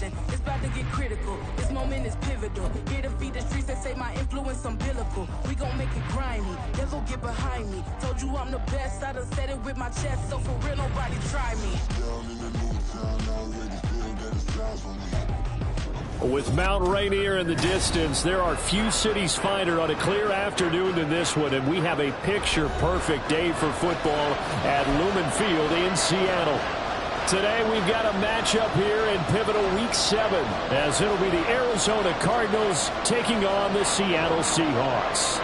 listen, it's about to get critical. This moment is pivotal. Here to feed the streets that say my influence umbilical. We gon' make it grimy, they gon' get behind me. Told you I'm the best, I done said it with my chest, so for real, nobody try me. With Mount Rainier in the distance, there are few cities finer on a clear afternoon than this one, and we have a picture-perfect day for football at Lumen Field in Seattle. Today we've got a matchup here in pivotal Week 7, as it'll be the Arizona Cardinals taking on the Seattle Seahawks.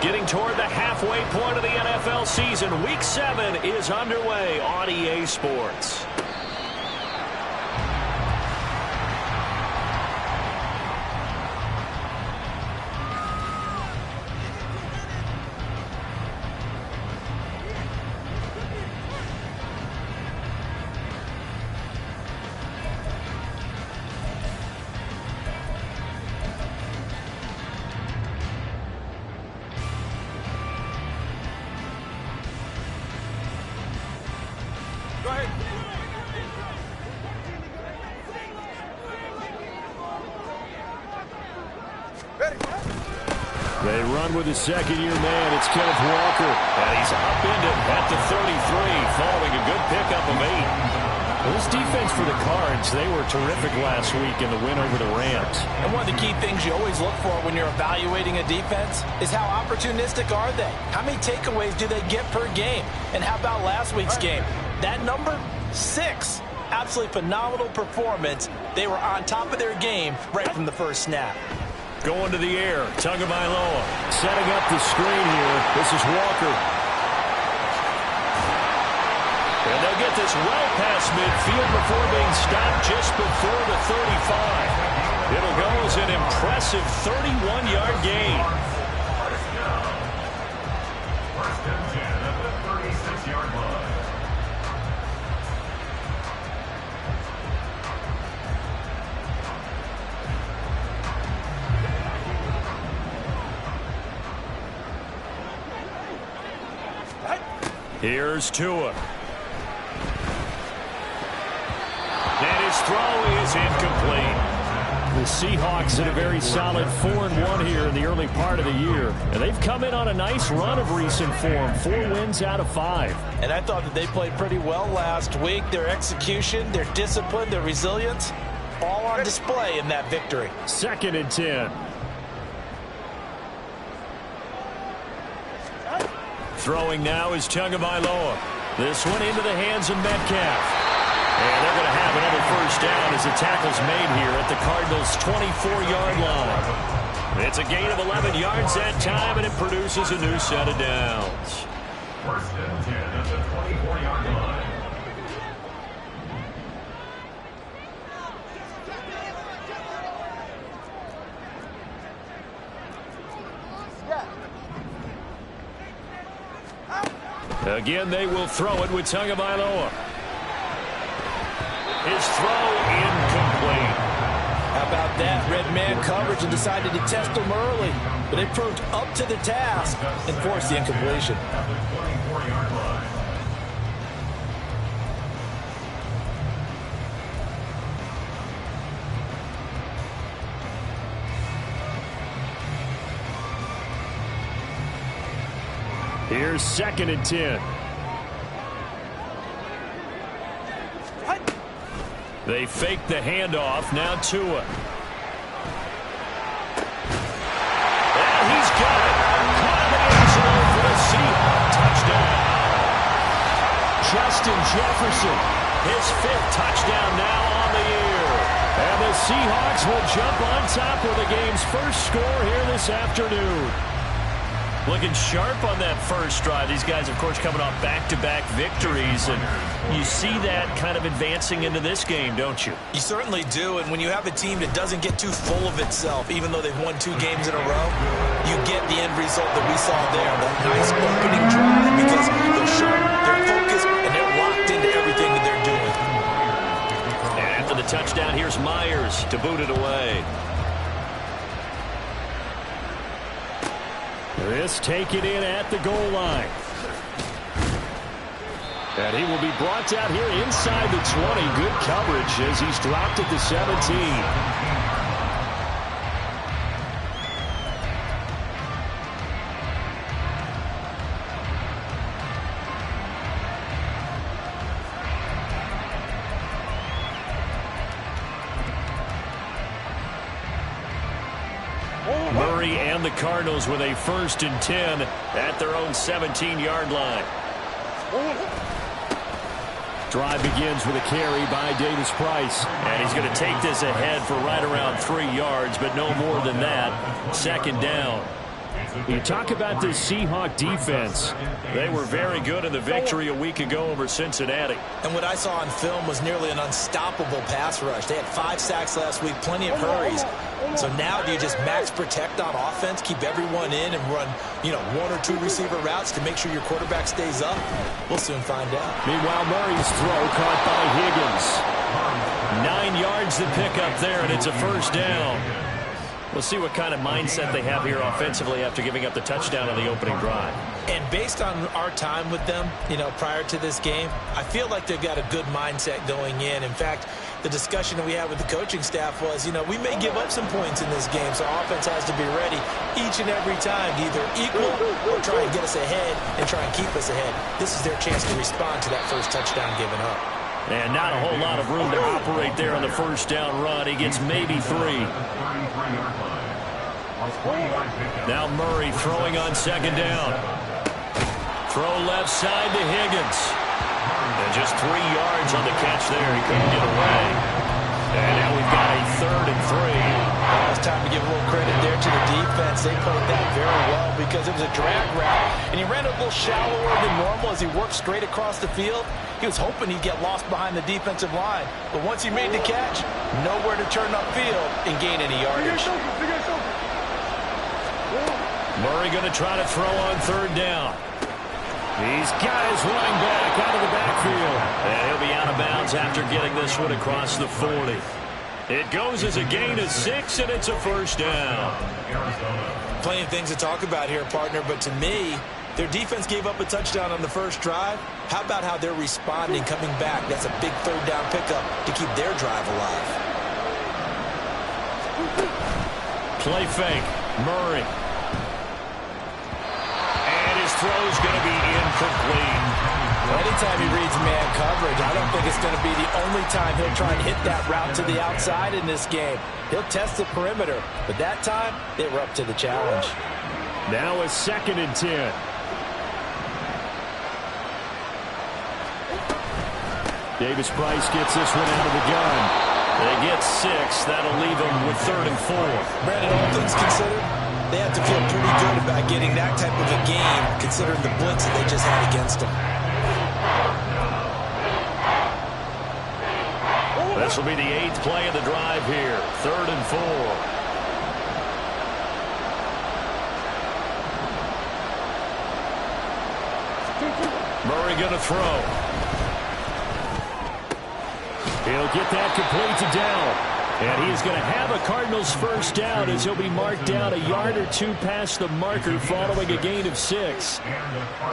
Getting toward the halfway point of the NFL season, Week 7 is underway on EA Sports. They run with the second-year man. It's Kenneth Walker. And he's upended at the 33, following a good pickup of 8. Well, this defense for the Cards, they were terrific last week in the win over the Rams. And one of the key things you always look for when you're evaluating a defense is how opportunistic are they? How many takeaways do they get per game? And how about last week's game? That number, 6. Absolutely phenomenal performance. They were on top of their game right from the first snap. Going to the air, Tagovailoa setting up the screen here. This is Walker. And they'll get this well past midfield before being stopped just before the 35. It'll go as an impressive 31-yard gain. First and 10 at the 36-yard line. Here's Tua. And his throw is incomplete. The Seahawks in a very solid 4-1 here in the early part of the year. And they've come in on a nice run of recent form. 4 wins out of 5. And I thought that they played pretty well last week. Their execution, their discipline, their resilience, all on display in that victory. 2nd and 10. Throwing now is Tagovailoa. This one into the hands of Metcalf. And they're going to have another first down as the tackle's made here at the Cardinals' 24-yard line. It's a gain of 11 yards that time, and it produces a new set of downs. First and 10 at the 24-yard line. Again, they will throw it with Tagovailoa. His throw incomplete. How about that? Red man coverage and decided to test them early. But they proved up to the task and forced the incompletion. At the 24-yard line. Here's 2nd and 10. They fake the handoff. Now Tua. And he's got it. Caught in the end zone for the Seahawks touchdown. Justin Jefferson, his 5th touchdown now on the year. And the Seahawks will jump on top with the game's first score here this afternoon. Looking sharp on that first drive. These guys, of course, coming off back-to-back victories, and you see that kind of advancing into this game, don't you? You certainly do, and when you have a team that doesn't get too full of itself, even though they've won 2 games in a row, you get the end result that we saw there, that nice opening drive, because they're sharp, they're focused, and they're locked into everything that they're doing. And after the touchdown, here's Myers to boot it away. This taken in at the goal line. And he will be brought down here inside the 20. Good coverage as he's dropped at the 17. Murray and the Cardinals with a 1st and 10 at their own 17-yard line. Drive begins with a carry by Davis Price. And he's going to take this ahead for right around 3 yards, but no more than that. 2nd down. You talk about this Seahawk defense. They were very good in the victory a week ago over Cincinnati. And what I saw on film was nearly an unstoppable pass rush. They had 5 sacks last week, plenty of hurries. So now do you just max protect on offense, keep everyone in, and run, 1 or 2 receiver routes to make sure your quarterback stays up? We'll soon find out. Meanwhile, Murray's throw caught by Higgins. 9 yards to pick up there, and it's a 1st down. We'll see what kind of mindset they have here offensively after giving up the touchdown on the opening drive. And based on our time with them, prior to this game, I feel like they've got a good mindset going in. In fact, the discussion that we had with the coaching staff was, we may give up some points in this game, so offense has to be ready each and every time to either equal or try and get us ahead and try and keep us ahead. This is their chance to respond to that first touchdown given up. And not a whole lot of room to operate there on the 1st down run. He gets maybe 3. Now Murray throwing on 2nd down. Throw left side to Higgins. And just 3 yards on the catch there. He couldn't get away. And now we've got a 3rd and 3. It's time to give a little credit there to the defense. They played that very well because it was a drag route. And he ran a little shallower than normal as he worked straight across the field. He was hoping he'd get lost behind the defensive line. But once he made the catch, nowhere to turn upfield and gain any yardage. Murray going to try to throw on 3rd down. These guys running back out of the backfield. And he'll be out of bounds after getting this one across the 40. It goes as a gain of 6, and it's a 1st down. Plenty of things to talk about here, partner, but to me, their defense gave up a touchdown on the first drive. How about how they're responding, coming back? That's a big 3rd down pickup to keep their drive alive. Play fake. Murray. And his throw's going to be incomplete. Well, anytime he reads man coverage, I don't think it's going to be the only time he'll try and hit that route to the outside in this game. He'll test the perimeter, but that time, they were up to the challenge. Now a 2nd and 10. Davis Price gets this one out of the gun. They get 6. That'll leave them with 3rd and 4. Brandon, all things considered, they have to feel pretty good about getting that type of a game, considering the blitz that they just had against them. This will be the 8th play of the drive here. 3rd and 4. Murray going to throw. He'll get that complete to Dow. And he is going to have a Cardinals 1st down as he'll be marked down a yard or 2 past the marker following a gain of 6.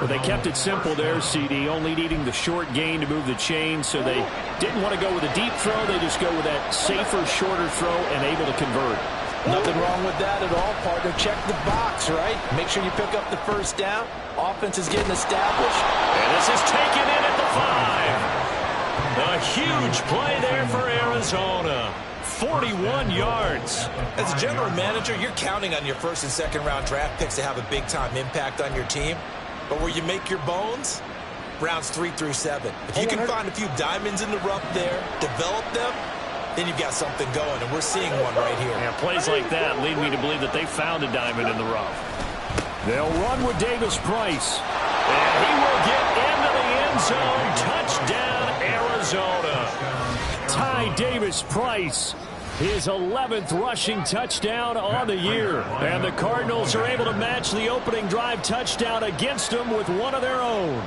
But they kept it simple there, CD, only needing the short gain to move the chain, so they didn't want to go with a deep throw. They just go with that safer, shorter throw and able to convert. Nothing wrong with that at all, partner. Check the box, right? Make sure you pick up the 1st down. Offense is getting established. And this is taken in at the 5. A huge play there for Arizona. 41 yards. As a general manager, you're counting on your 1st and 2nd round draft picks to have a big-time impact on your team. But where you make your bones, rounds 3 through 7. If you can find a few diamonds in the rough there, develop them, then you've got something going, and we're seeing one right here. Yeah, plays like that lead me to believe that they found a diamond in the rough. They'll run with Davis Price. And he will get into the end zone. Touchdown, Arizona. Ty Davis Price, his 11th rushing touchdown on the year. And the Cardinals are able to match the opening drive touchdown against them with one of their own.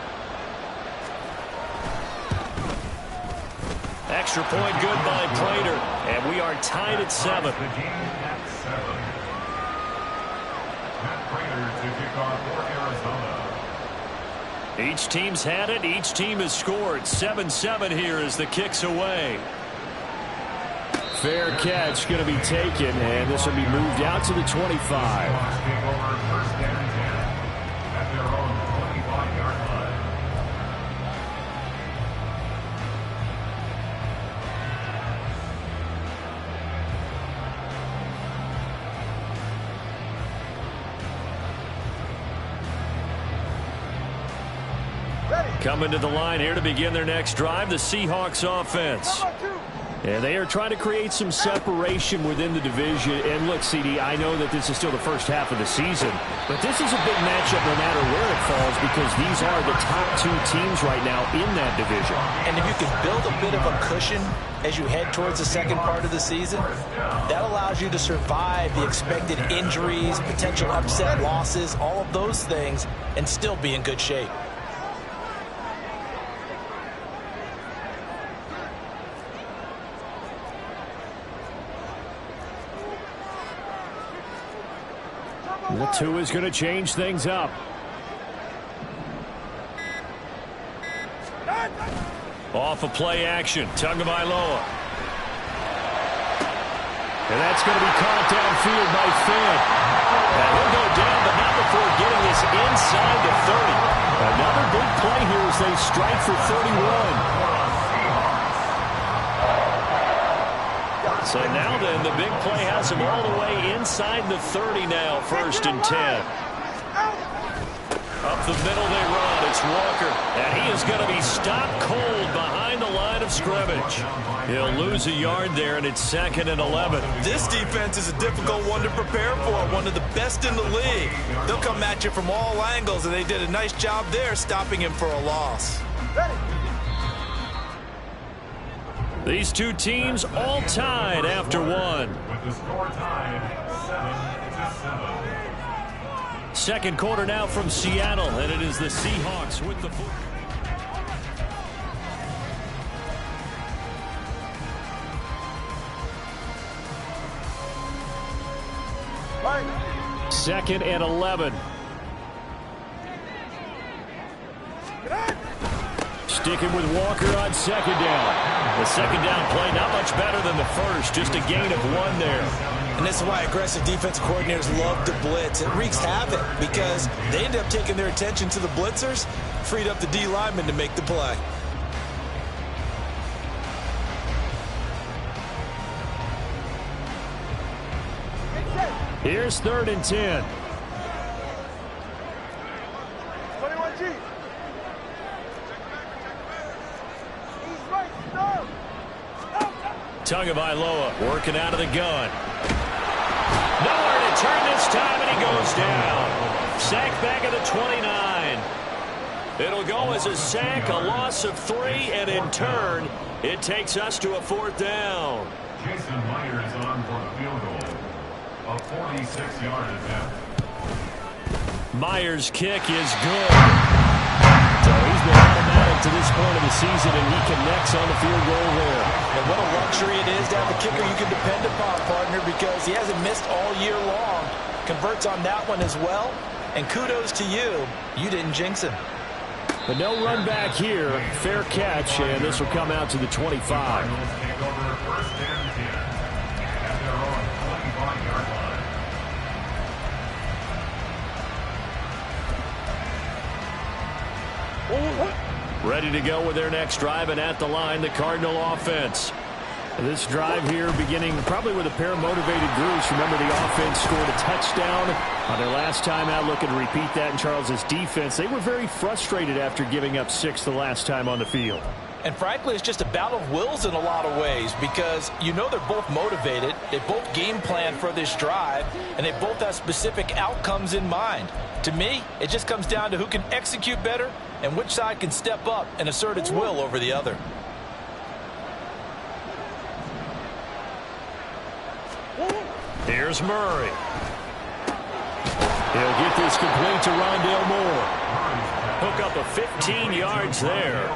Extra point good by Prater. And we are tied at 7. Matt Prater to kick off for Arizona. Each team's had it. Each team has scored. 7-7 here as the kick's away. Fair catch going to be taken, and this will be moved out to the 25. Seahawks take over first and 10 at their own 25-yard line. Coming to the line here to begin their next drive, the Seahawks offense. And they are trying to create some separation within the division. And look, CD, I know that this is still the first half of the season, but this is a big matchup no matter where it falls because these are the top two teams right now in that division. And if you can build a bit of a cushion as you head towards the second part of the season, that allows you to survive the expected injuries, potential upset losses, all of those things, and still be in good shape. The two is going to change things up. Off of play action, Tagovailoa. And that's going to be caught downfield by Finn. And he'll go down, but not before getting this inside the 30. Another big play here as they strike for 31. So now then, the big play has him all the way inside the 30 now, 1st and 10. Up the middle they run. It's Walker. And he is going to be stopped cold behind the line of scrimmage. He'll lose a yard there, and it's 2nd and 11. This defense is a difficult one to prepare for, one of the best in the league. They'll come at you from all angles, and they did a nice job there stopping him for a loss. These two teams all tied after one. With the score tied 7-7. Second quarter now from Seattle, and it is the Seahawks with the football. Second and 11. Sticking with Walker on second down. The second down play not much better than the first, just a gain of 1 there. And this is why aggressive defensive coordinators love to blitz. It wreaks havoc because they end up taking their attention to the blitzers, freed up the D lineman to make the play. Here's 3rd and 10. 21G. Tagovailoa working out of the gun. Nowhere to turn this time, and he goes down. Sack back at the 29. It'll go as a sack, a loss of 3, and in turn, it takes us to a 4th down. Jason Myers on for the field goal. A 46-yard attempt. Myers' kick is good. So he's been automatic to this point of the season, and he connects on the field goal there. And what a luxury it is to have a kicker you can depend upon, partner, because he hasn't missed all year long. Converts on that one as well. And kudos to you. You didn't jinx him. But no run back here. Fair catch, and this will come out to the 25. Cardinals take over first and 10 at their own 25-yard line. Ready to go with their next drive, and at the line, the Cardinal offense. This drive here beginning probably with a pair of motivated groups. Remember, the offense scored a touchdown on their last time out, looking to repeat that in Charles's defense. They were very frustrated after giving up 6 the last time on the field. And frankly, it's just a battle of wills in a lot of ways because you know they're both motivated, they both game plan for this drive, and they both have specific outcomes in mind. To me, it just comes down to who can execute better and which side can step up and assert its will over the other. Here's Murray. He'll get this complete to Rondale Moore. Hook up a 15 yards there.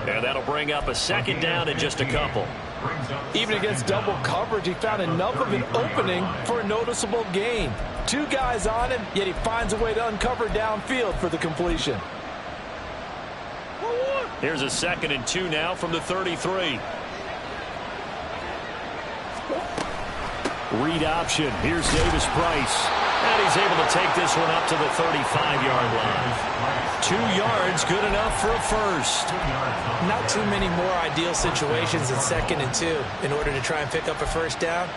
And that'll bring up a second down in just a couple. Even against double coverage, he found enough of an opening for a noticeable gain. Two guys on him, yet he finds a way to uncover downfield for the completion. Here's a 2nd and 2 now from the 33. Read option. Here's Davis Price. And he's able to take this one up to the 35-yard line. 2 yards, good enough for a first. Not too many more ideal situations in 2nd and 2 in order to try and pick up a first down.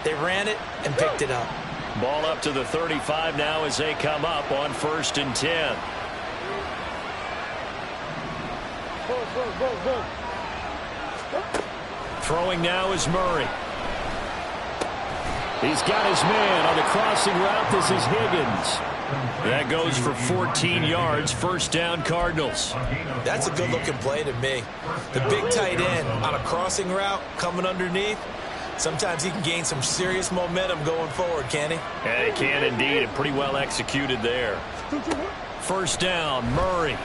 They ran it and picked it up. Ball up to the 35 now as they come up on 1st and 10. Throwing now is Murray. He's got his man on the crossing route. This is Higgins. That goes for 14 yards. First down, Cardinals. That's a good-looking play to me. The big tight end on a crossing route coming underneath. Sometimes he can gain some serious momentum going forward, can he? Yeah, he can indeed, and pretty well executed there. First down, Murray.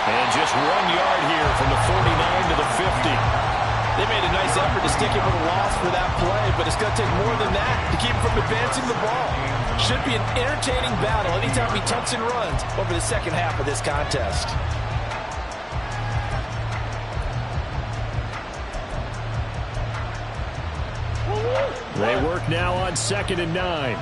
And just 1 yard here from the 49 to the 50. They made a nice effort to stick him with a loss for that play, but it's going to take more than that to keep him from advancing the ball. Should be an entertaining battle anytime he tucks and runs over the second half of this contest. They work now on 2nd and 9.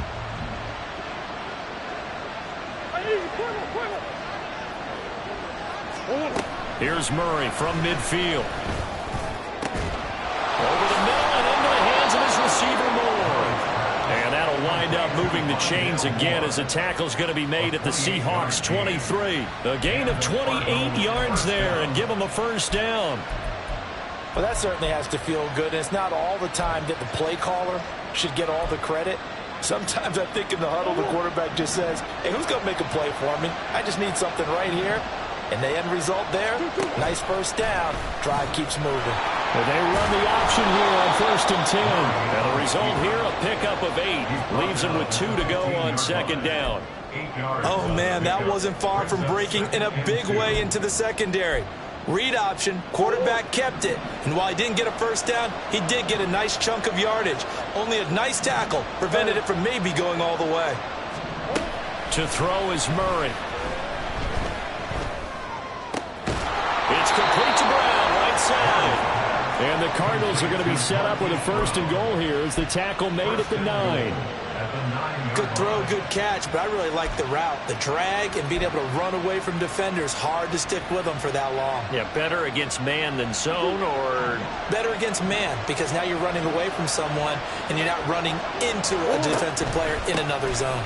Here's Murray from midfield. Over the middle and into the hands of his receiver Moore. And that'll wind up moving the chains again as the tackle's going to be made at the Seahawks 23. A gain of 28 yards there and give them a first down. Well, that certainly has to feel good. And it's not all the time that the play caller should get all the credit. Sometimes I think in the huddle the quarterback just says, hey, who's going to make a play for me? I just need something right here. And the end result there, nice first down. Drive keeps moving. And they run the option here on 1st and 10. And the result here, a pickup of 8. Leaves them with 2 to go on 2nd down. Oh, man, that wasn't far from breaking in a big way into the secondary. Read option, quarterback kept it. And while he didn't get a first down, he did get a nice chunk of yardage. Only a nice tackle prevented it from maybe going all the way. To throw is Murray. It's complete to Brown, right side. And the Cardinals are going to be set up with a 1st and goal here as the tackle made at the 9. Good throw, good catch, but I really like the route. The drag and being able to run away from defenders, hard to stick with them for that long. Yeah, better against man than zone, or? Better against man, because now you're running away from someone and you're not running into a defensive player in another zone.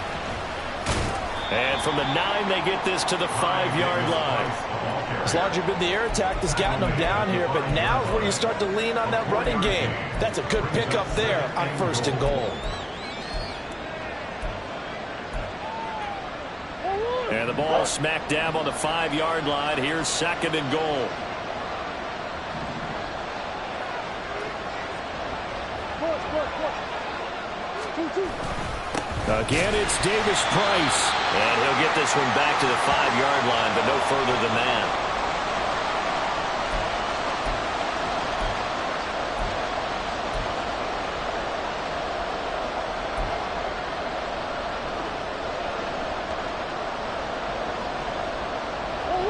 And from the 9, they get this to the 5-yard line. It's largely been the air attack that's gotten them down here, but now is where you start to lean on that running game. That's a good pickup there on 1st and goal. And the ball smack dab on the 5-yard line. Here's 2nd and goal. Again, it's Davis Price. And he'll get this one back to the 5-yard line, but no further than that.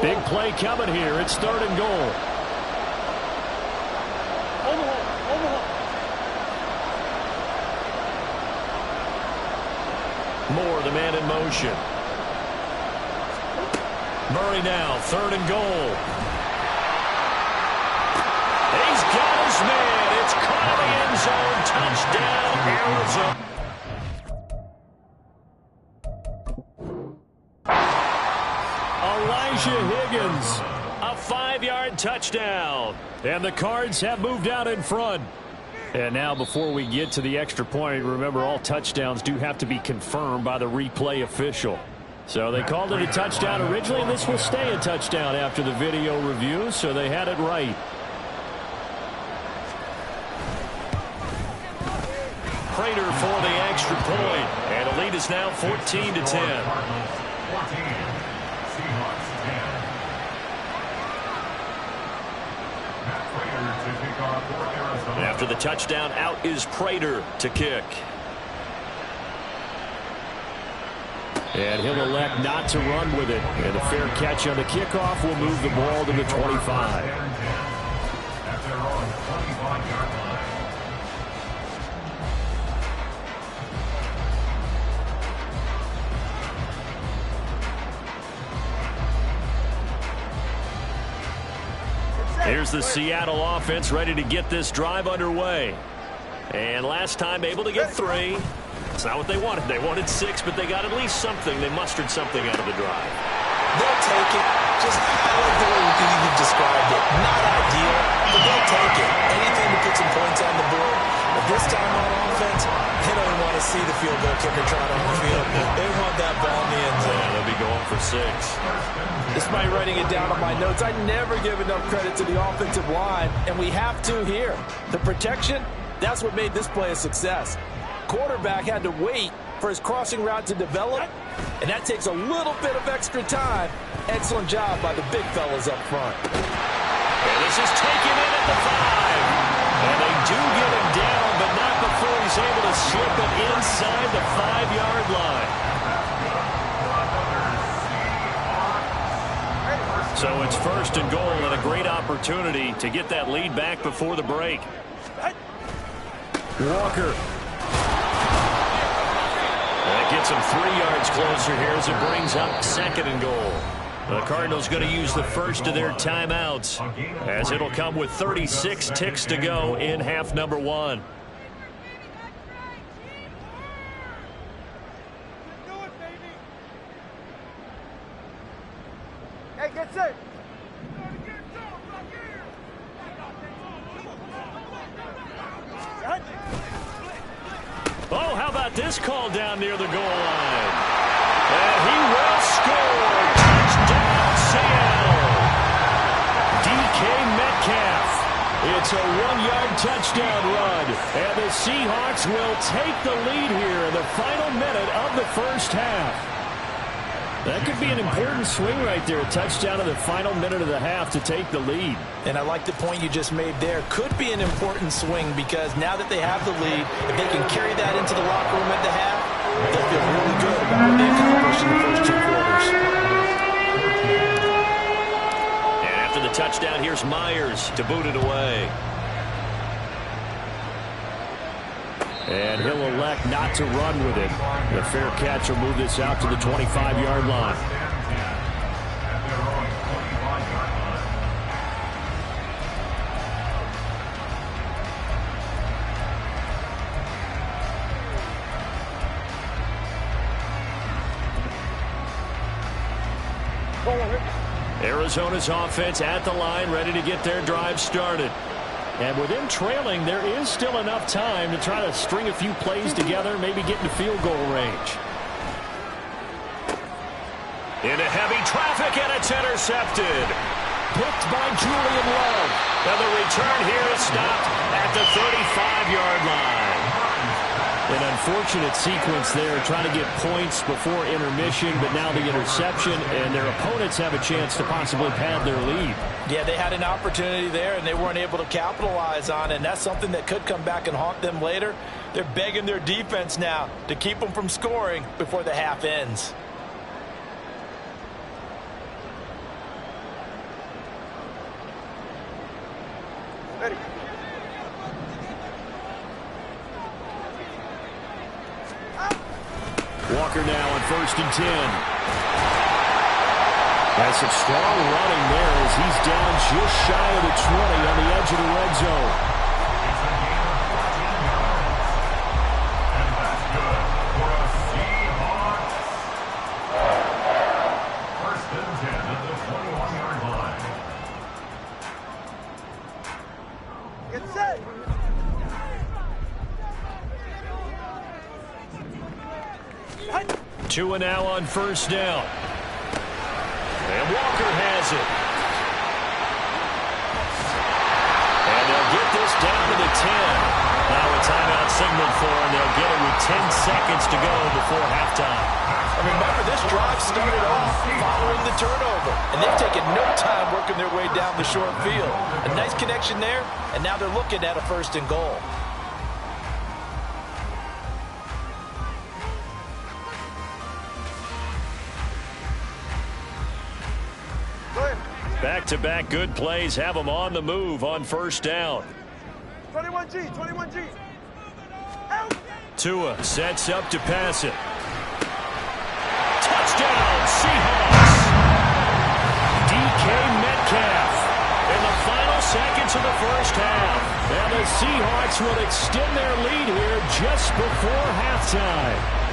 Big play coming here. It's 3rd and goal. Moore, the man in motion. Murray now, 3rd and goal. He's got his man. It's caught in the end zone. Touchdown, Arizona. Elijah Higgins, a 5-yard touchdown. And the Cards have moved out in front. And now before we get to the extra point, remember all touchdowns do have to be confirmed by the replay official. So they called it a touchdown originally, and this will stay a touchdown after the video review, so they had it right. Prater for the extra point, and the lead is now 14-10. After the touchdown, out is Prater to kick. And he'll elect not to run with it. And a fair catch on the kickoff will move the ball to the 25. At their own 25-yard line. Here's the Seattle offense ready to get this drive underway. And last time able to get 3. It's not what they wanted. They wanted 6, but they got at least something. They mustered something out of the drive. They'll take it. Just, I like the way we can even describe it. Not ideal, but they'll take it. Anything to put some points on the board. But this time on offense, they don't even want to see the field goal kicker trot on the field. They want that ball in the end zone. Yeah, they'll be going for 6. Despite writing it down on my notes, I never give enough credit to the offensive line, and we have to here. The protection, that's what made this play a success. Quarterback had to wait for his crossing route to develop, and that takes a little bit of extra time. Excellent job by the big fellas up front. And this is taken in at the 5. And they do get him down, but not before he's able to slip it inside the 5-yard line. So it's 1st and goal and a great opportunity to get that lead back before the break. Walker. That gets him 3 yards closer here as it brings up 2nd and goal. The Cardinals going to use the first of their timeouts as it'll come with 36 ticks to go in half number 1. Hey, get set. Oh, how about this call down near the goal line? And he will score. Touchdown, Seattle. DK Metcalf. It's a 1-yard touchdown run. And the Seahawks will take the lead here in the final minute of the first half. That could be an important swing right there. A touchdown in the final minute of the half to take the lead. And I like the point you just made there. Could be an important swing because now that they have the lead, if they can carry that into the locker room at the half, they'll feel really good about what they accomplished in the first 2 quarters. And after the touchdown, here's Myers to boot it away. And he'll elect not to run with it. The fair catch will move this out to the 25-yard line. Arizona's offense at the line, ready to get their drive started. And with them trailing, there is still enough time to try to string a few plays together, maybe get into field goal range. Into heavy traffic, and it's intercepted. Picked by Julian Love. And the return here is stopped at the 35-yard line. An unfortunate sequence there, trying to get points before intermission, but now the interception, and their opponents have a chance to possibly pad their lead. Yeah, they had an opportunity there, and they weren't able to capitalize on it, and that's something that could come back and haunt them later. They're begging their defense now to keep them from scoring before the half ends. Ready. Walker now on 1st and 10. Has some strong running there as he's down just shy of the 20 on the edge of the red zone. And that's good for a Seahawks. 1st and 10 at the 21-yard line. Get set. 2 and now on 1st down. And Walker has it. And they'll get this down to the 10. Now a timeout signal for them. They'll get it with 10 seconds to go before halftime. And remember, this drive started off following the turnover, and they've taken no time working their way down the short field. A nice connection there, and now they're looking at a 1st and goal. Back-to-back good plays have them on the move on first down. 21G, 21G. Tua sets up to pass it. Touchdown, Seahawks! DK Metcalf in the final seconds of the first half. And the Seahawks will extend their lead here just before halftime.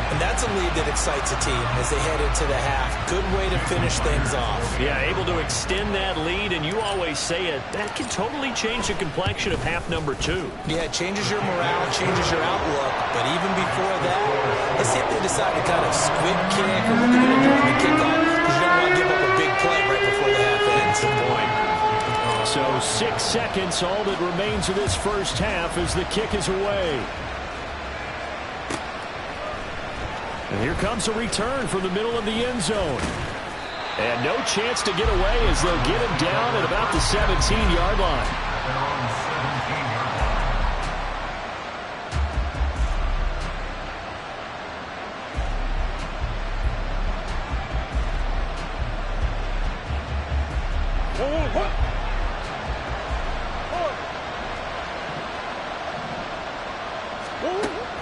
And that's a lead that excites a team as they head into the half. Good way to finish things off. Yeah, able to extend that lead, and you always say it, that can totally change the complexion of half number 2. Yeah, it changes your morale, changes your outlook. But even before that, let's see if they decide to kind of squib kick or what they're going to do on the kickoff. Because you don't want to give up a big play right before the half ends. Good point. So 6 seconds, all that remains of this first half as the kick is away. And here comes a return from the middle of the end zone. And no chance to get away as they'll get him down at about the 17-yard line. They're on the 17-yard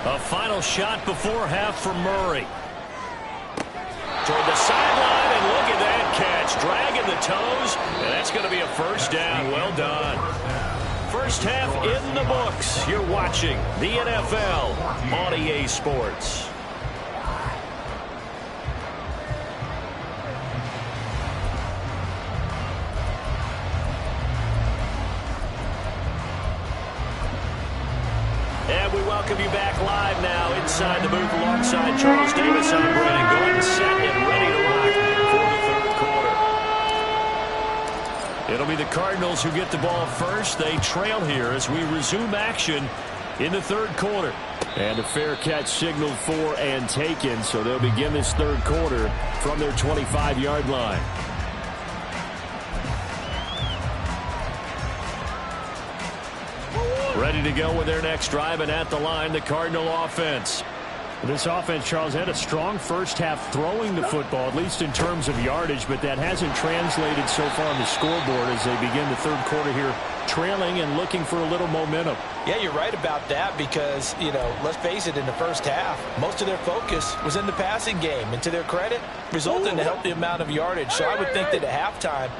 A final shot before half for Murray. Toward the sideline, and look at that catch. Dragging the toes, and that's going to be a first down. Well done. First half in the books. You're watching the NFL on EA Sports. And we welcome you back live now inside the booth alongside Charles Davis. I'm Brandon Gordon, set and ready to rock for the third quarter. It'll be the Cardinals who get the ball first. They trail here as we resume action in the third quarter. And a fair catch signaled for and taken, so they'll begin this third quarter from their 25-yard line. Ready to go with their next drive, and at the line, the Cardinal offense. This offense, Charles, had a strong first half throwing the football, at least in terms of yardage, but that hasn't translated so far on the scoreboard as they begin the third quarter here, trailing and looking for a little momentum. Yeah, you're right about that because, you know, let's face it, in the first half, most of their focus was in the passing game. And to their credit, resulted in a healthy amount of yardage. So I would think that at halftime,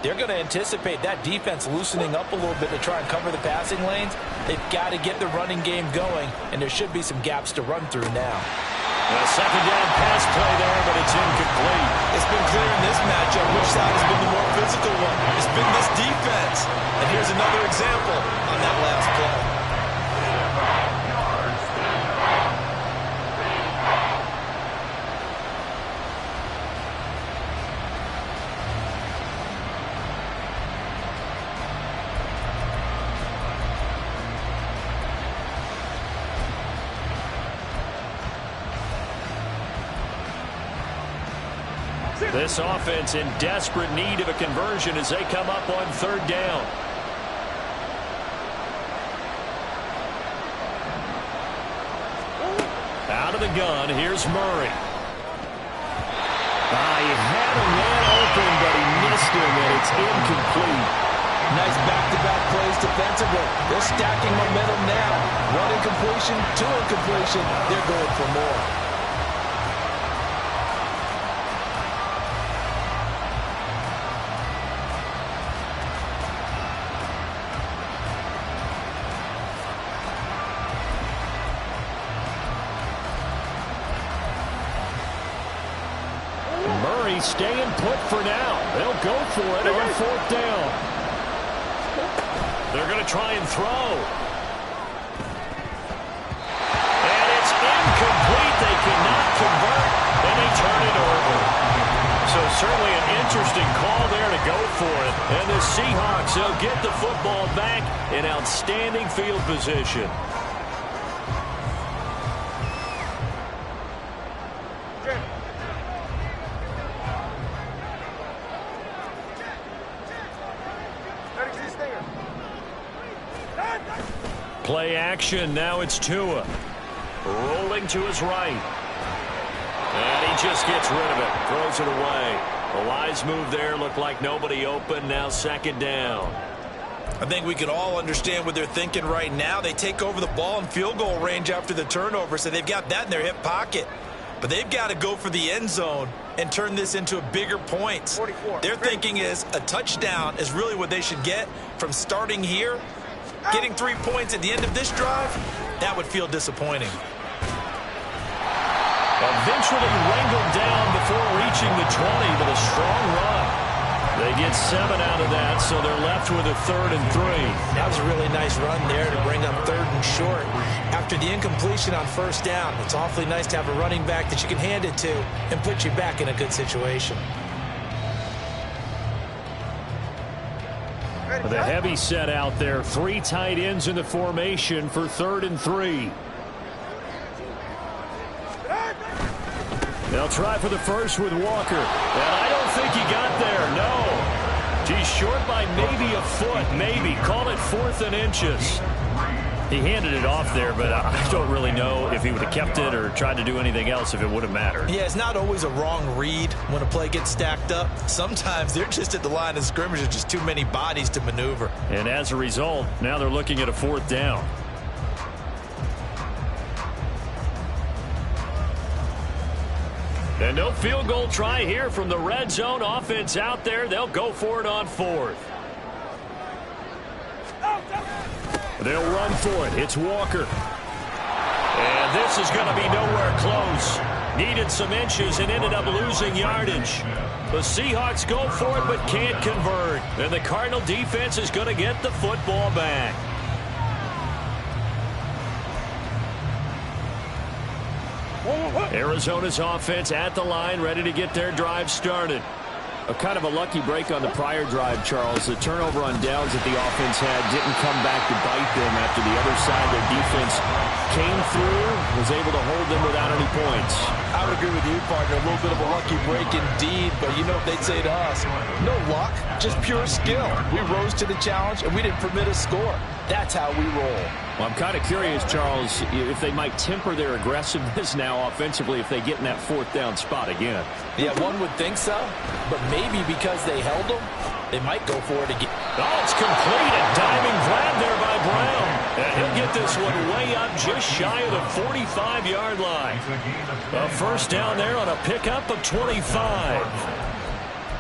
they're going to anticipate that defense loosening up a little bit to try and cover the passing lanes. They've got to get the running game going, and there should be some gaps to run through now. A second down pass play there, but it's incomplete. It's been clear in this matchup which side has been the more physical one. It's been this defense. And here's another example on that last play. This offense in desperate need of a conversion as they come up on third down. Out of the gun, here's Murray. He had a man open, but he missed him, and it's incomplete. Nice back-to-back plays defensively. They're stacking momentum now. One incompletion, two incompletion. They're going for more. Staying put for now. They'll go for it on fourth down. They're going to try and throw. And it's incomplete. They cannot convert, and they turn it over. So certainly an interesting call there to go for it. And the Seahawks, they'll get the football back in outstanding field position. Play action. Now it's Tua. Rolling to his right. And he just gets rid of it. Throws it away. A wise move there. Looked like nobody open. Now second down. I think we can all understand what they're thinking right now. They take over the ball in field goal range after the turnover, so they've got that in their hip pocket. But they've got to go for the end zone and turn this into a bigger point. Their thinking is a touchdown is really what they should get from starting here. Getting 3 points at the end of this drive, that would feel disappointing. Eventually wrangled down before reaching the 20 with a strong run. They get 7 out of that, so they're left with a 3rd and 3. That was a really nice run there to bring up 3rd and short. After the incompletion on first down, it's awfully nice to have a running back that you can hand it to and put you back in a good situation. With a heavy set out there, 3 tight ends in the formation for 3rd and 3. They'll try for the first with Walker. And I don't think he got there, no. He's short by maybe a foot, maybe. Call it 4th and inches. He handed it off there, but I don't really know if he would have kept it or tried to do anything else if it would have mattered. Yeah, it's not always a wrong read when a play gets stacked up. Sometimes they're just at the line of scrimmage. There's just too many bodies to maneuver. And as a result, now they're looking at a 4th down. And no field goal try here from the red zone. Offense out there. They'll go for it on 4th. They'll run for it. It's Walker. And this is going to be nowhere close. Needed some inches and ended up losing yardage. The Seahawks go for it but can't convert. And the Cardinal defense is going to get the football back. Arizona's offense at the line, ready to get their drive started. A kind of a lucky break on the prior drive, Charles. The turnover on downs that the offense had didn't come back to bite them after the other side. Their defense came through, was able to hold them without any points. I would agree with you, partner. A little bit of a lucky break indeed, but you know what they'd say to us? No luck, just pure skill. We rose to the challenge, and we didn't permit a score. That's how we roll. Well, I'm kind of curious, Charles, if they might temper their aggressiveness now offensively if they get in that 4th down spot again. Yeah, one would think so, but maybe because they held them, they might go for it again. Oh, it's complete. A diving grab there by Brown. And he'll get this one way up just shy of the 45-yard line. A first down there on a pickup of 25.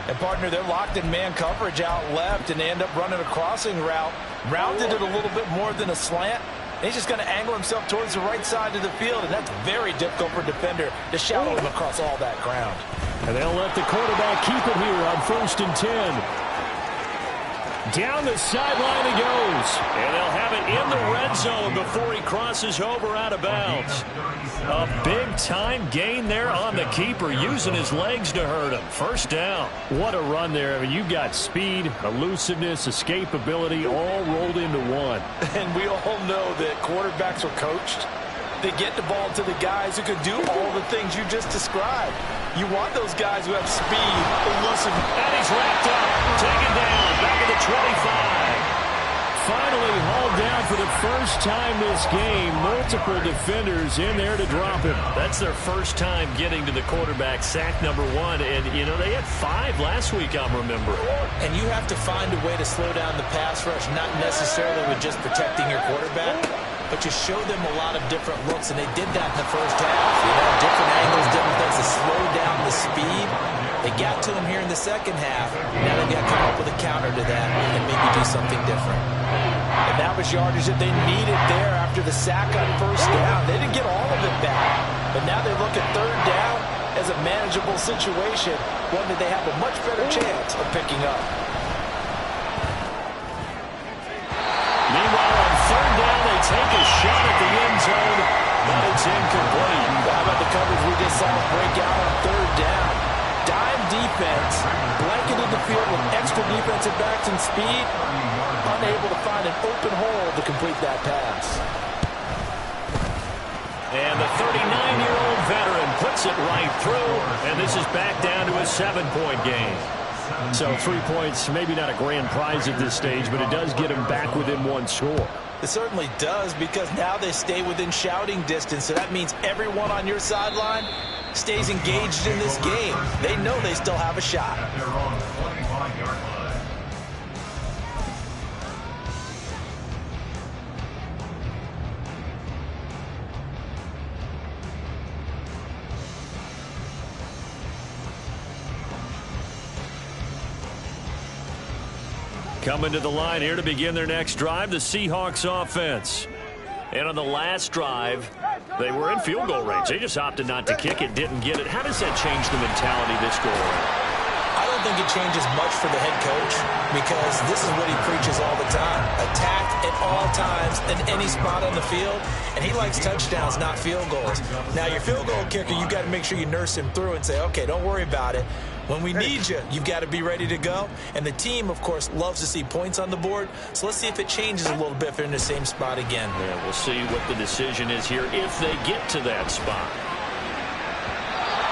And, partner, they're locked in man coverage out left, and they end up running a crossing route. Rounded it a little bit more than a slant. He's just going to angle himself towards the right side of the field, and that's very difficult for a defender to shadow him across all that ground. And they'll let the quarterback keep it here on 1st and 10. Down the sideline he goes. And they'll have it in the red zone before he crosses over out of bounds. A big-time gain there on the keeper, using his legs to hurt him. First down. What a run there. I mean, you've got speed, elusiveness, escapability all rolled into one. And we all know that quarterbacks are coached. They get the ball to the guys who can do all the things you just described. You want those guys who have speed, elusive. And he's wrapped up, taken down, back at the 25. Finally hauled down for the first time this game. Multiple defenders in there to drop him. That's their first time getting to the quarterback, sack number 1. And, you know, they had 5 last week, I'm remembering. And you have to find a way to slow down the pass rush, not necessarily with just protecting your quarterback, but you show them a lot of different looks, and they did that in the first half. You know, different angles, different things to slow down the speed. They got to him here in the second half. Now they've got to come up with a counter to that and maybe do something different. And that was yardage that they needed there after the sack on first down. They didn't get all of it back, but now they look at 3rd down as a manageable situation, one that they have a much better chance of picking up. Meanwhile, on 3rd down, they take a shot at the end zone, but it's incomplete. How about the coverage we just saw break out on 3rd down? Dime defense, blanketed the field with extra defensive backs and speed, unable to find an open hole to complete that pass. And the 39-year-old veteran puts it right through, and this is back down to a 7-point game. So 3 points, maybe not a grand prize at this stage, but it does get them back within 1 score. It certainly does, because now they stay within shouting distance, so that means everyone on your sideline stays engaged in this game, they know they still have a shot. At their own 25-yard line. Coming to the line here to begin their next drive, the Seahawks offense. And on the last drive, they were in field goal range. They just opted not to kick it, didn't get it. How does that change the mentality this go around? I don't think it changes much for the head coach because this is what he preaches all the time. Attack at all times in any spot on the field, and he likes touchdowns, not field goals. Now, your field goal kicker, you've got to make sure you nurse him through and say, okay, don't worry about it. When we need you, you've got to be ready to go. And the team, of course, loves to see points on the board. So let's see if it changes a little bit if they're in the same spot again. Yeah, we'll see what the decision is here if they get to that spot.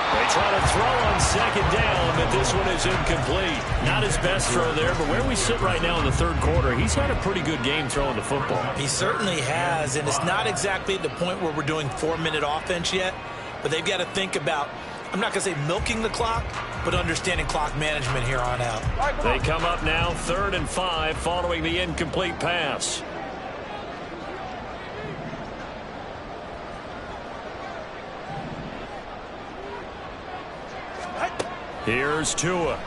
They try to throw on second down, but this one is incomplete. Not his best throw there, but where we sit right now in the third quarter, he's had a pretty good game throwing the football. He certainly has, and it's not exactly at the point where we're doing 4-minute offense yet, but they've got to think about, I'm not going to say milking the clock, but understanding clock management here on out. They come up now 3rd and 5 following the incomplete pass. Here's Tua.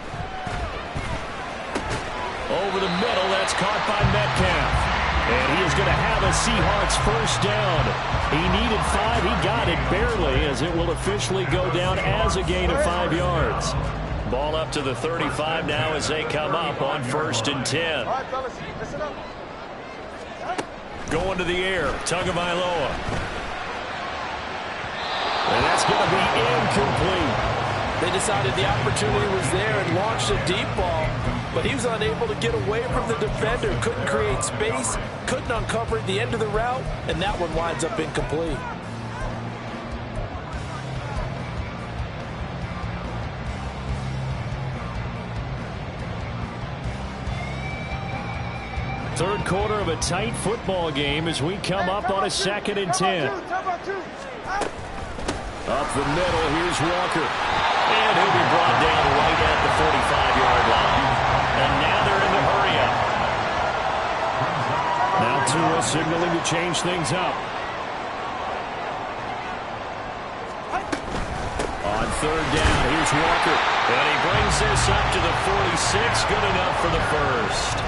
Over the middle, that's caught by Metcalf. And he is going to have a Seahawks first down. He needed 5. He got it barely as it will officially go down as a gain of 5 yards. Ball up to the 35 now as they come up on 1st and 10. All right, fellas, listen up. Going to the air, Tagovailoa. And that's going to be incomplete. They decided the opportunity was there and launched a deep ball, but he was unable to get away from the defender, couldn't create space, couldn't uncover at the end of the route, and that one winds up incomplete. Third quarter of a tight football game as we come up on a 2nd and 10. Up the middle, here's Walker. And he'll be brought down right at the 45-yard line. And now they're in the hurry-up. Now Tua signaling to change things up. On 3rd down, here's Walker. And he brings this up to the 46. Good enough for the first.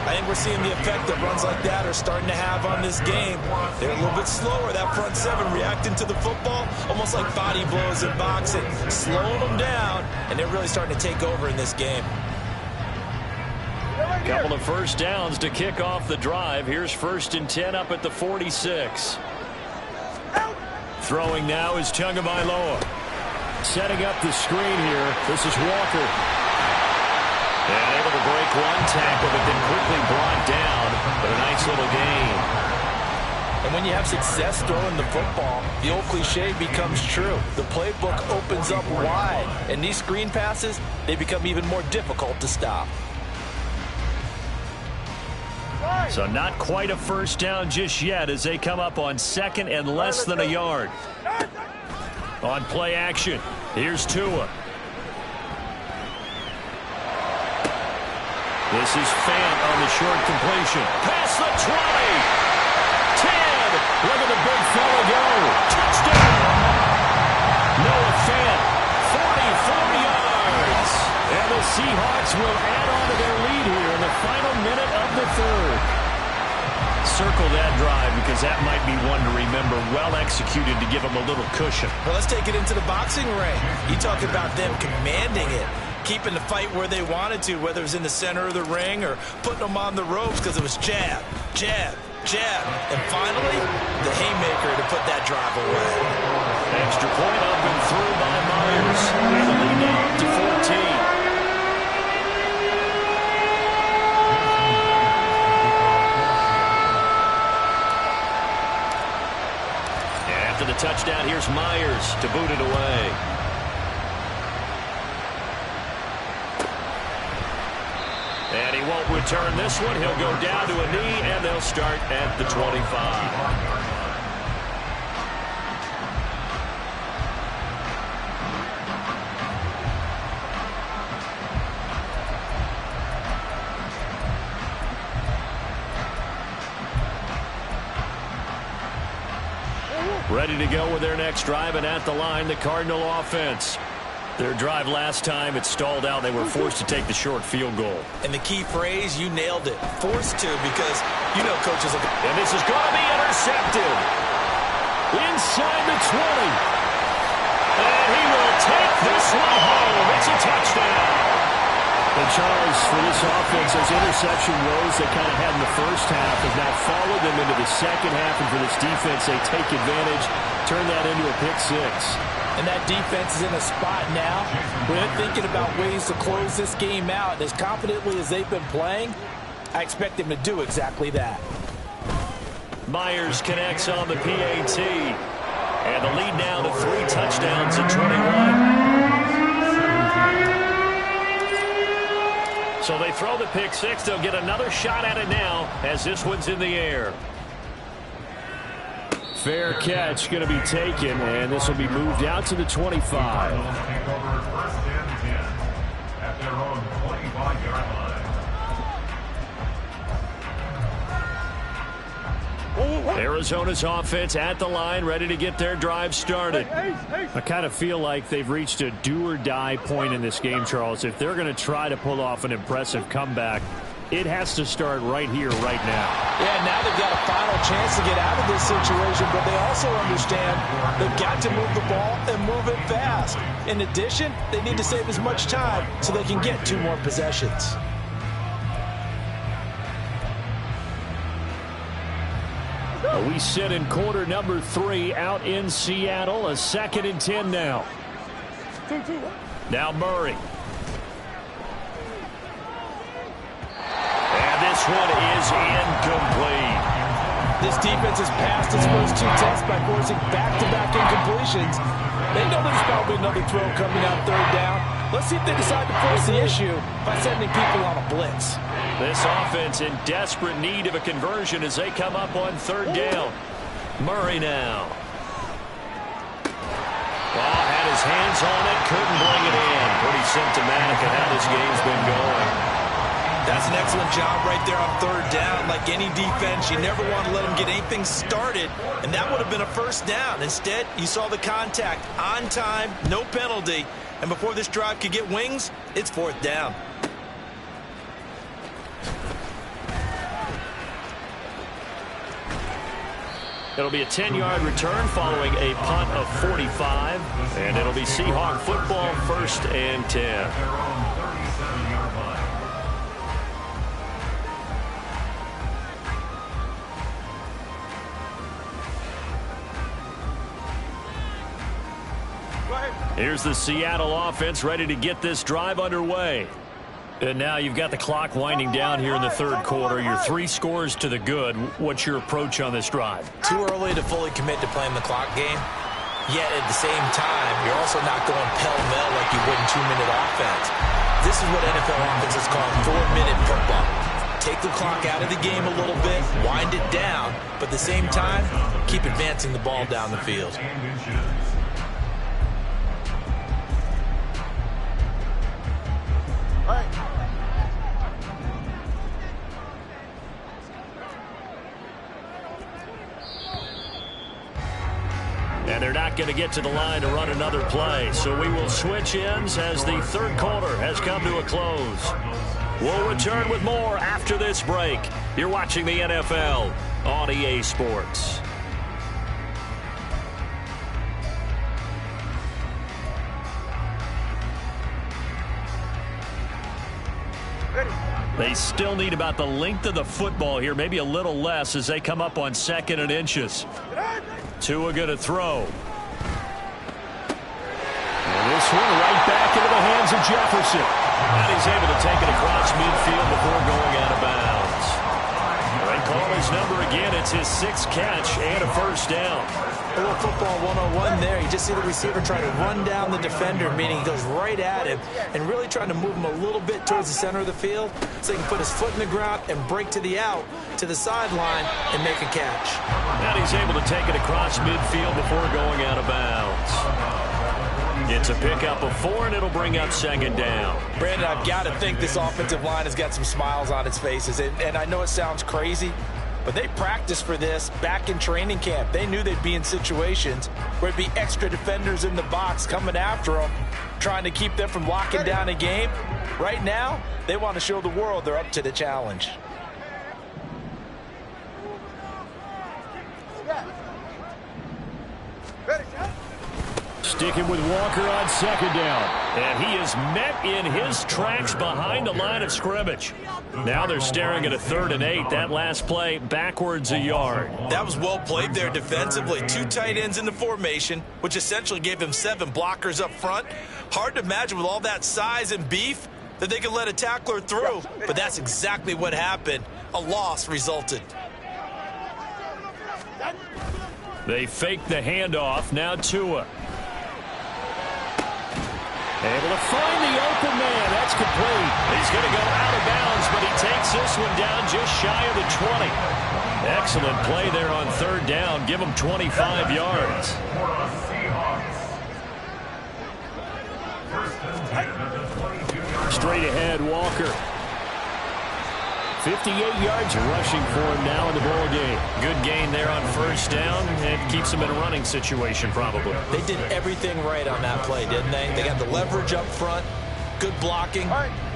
I think we're seeing the effect that runs like that are starting to have on this game. They're a little bit slower, that front 7 reacting to the football, almost like body blows in boxing, slowing them down, and they're really starting to take over in this game. Couple of first downs to kick off the drive. Here's 1st and 10 up at the 46. Throwing now is Tagovailoa. Setting up the screen here. This is Walker. And able to break one tackle, but then quickly brought down. But a nice little gain. And when you have success throwing the football, the old cliche becomes true. The playbook opens up wide. And these screen passes, they become even more difficult to stop. So not quite a first down just yet as they come up on 2nd and less than a yard. On play action, here's Tua. This is Fant on the short completion. Past the 20. 10. Look at the big fella go. Touchdown. Noah Fant, 44 yards. And the Seahawks will add on to their lead here in the final minute of the 3rd. Circle that drive because that might be one to remember. Well executed to give them a little cushion. Well, let's take it into the boxing ring. You talk about them commanding it, keeping the fight where they wanted to, whether it was in the center of the ring or putting them on the ropes because it was jab, jab, jab. And finally, the haymaker to put that drive away. Extra point up and through by Myers. And the lead now up to 14. After the touchdown, here's Myers to boot it away. And he won't return this one. He'll go down to a knee, and they'll start at the 25. Ready to go with their next drive, and at the line, the Cardinal offense. Their drive last time, it stalled out. They were forced to take the short field goal. And the key phrase, you nailed it. Forced to, because you know coaches look. And this is going to be intercepted. Inside the 20. And he will take this one home. It's a touchdown. And Charles, for this offense, those interception woes they kind of had in the first half have now followed them into the second half. And for this defense, they take advantage, turn that into a pick six. And that defense is in a spot now where they're thinking about ways to close this game out. As confidently as they've been playing, I expect them to do exactly that. Myers connects on the PAT. And the lead now to 3 touchdowns at 21. So they throw the pick six. They'll get another shot at it now as this one's in the air. Fair catch going to be taken, and this will be moved out to the 25. Take over first and 10 at their own 25-yard line. Arizona's offense at the line, ready to get their drive started. I kind of feel like they've reached a do-or-die point in this game, Charles. If they're going to try to pull off an impressive comeback, it has to start right here, right now. Yeah, now they've got a final chance to get out of this situation, but they also understand they've got to move the ball and move it fast. In addition, they need to save as much time so they can get 2 more possessions. We sit in quarter number 3 out in Seattle. A 2nd and 10 now. Now Murray. And this one is incomplete. This defense has passed its first 2 tests by forcing back-to-back incompletions. They know there's probably another throw coming out 3rd down. Let's see if they decide to force the issue by sending people on a blitz. This offense in desperate need of a conversion as they come up on 3rd down. Murray now. Well, had his hands on it, couldn't bring it in. Pretty symptomatic of how this game's been going. That's an excellent job right there on 3rd down. Like any defense, you never want to let them get anything started, and that would have been a 1st down. Instead, you saw the contact on time, no penalty, and before this drive could get wings, it's 4th down. It'll be a 10-yard return following a punt of 45, and it'll be Seahawk football, 1st and 10. Their own 37-yard line. Here's the Seattle offense ready to get this drive underway. And now you've got the clock winding down here in the 3rd quarter. Your 3 scores to the good. What's your approach on this drive? Too early to fully commit to playing the clock game. Yet at the same time, you're also not going pell-mell like you would in 2-minute offense. This is what NFL offenses call 4-minute football. Take the clock out of the game a little bit, wind it down, but at the same time, keep advancing the ball down the field. And they're not going to get to the line to run another play. So we will switch ends as the 3rd quarter has come to a close. We'll return with more after this break. You're watching the NFL on EA Sports. They still need about the length of the football here, maybe a little less as they come up on 2nd and inches. Tua going to throw. And this one right back into the hands of Jefferson. And he's able to take it across midfield before going out of bounds. They call his number again. It's his 6th catch and a 1st down. A little football 101 there. You just see the receiver trying to run down the defender, meaning he goes right at him and really trying to move him a little bit towards the center of the field so he can put his foot in the ground and break to the out, to the sideline, and make a catch. And he's able to take it across midfield before going out of bounds. It's a pickup of 4, and it'll bring up 2nd down. Brandon, I've got to think this offensive line has got some smiles on its faces. And I know it sounds crazy, but they practiced for this back in training camp. They knew they'd be in situations where it'd be extra defenders in the box coming after them, trying to keep them from locking down a game. Right now, they want to show the world they're up to the challenge. Sticking with Walker on second down. And he is met in his tracks behind the line of scrimmage. Now they're staring at a 3rd and 8. That last play backwards a yard. That was well played there defensively. 2 tight ends in the formation, which essentially gave them 7 blockers up front. Hard to imagine with all that size and beef that they could let a tackler through. But that's exactly what happened. A loss resulted. They fake the handoff. Now Tua. Able to find the open man. That's complete. He's going to go out of bounds, but he takes this one down just shy of the 20. Excellent play there on 3rd down. Give him 25 yards. Straight ahead, Walker. 58 yards rushing for him now in the ball game. Good gain there on 1st down, and keeps him in a running situation probably. They did everything right on that play, didn't they? They got the leverage up front, good blocking,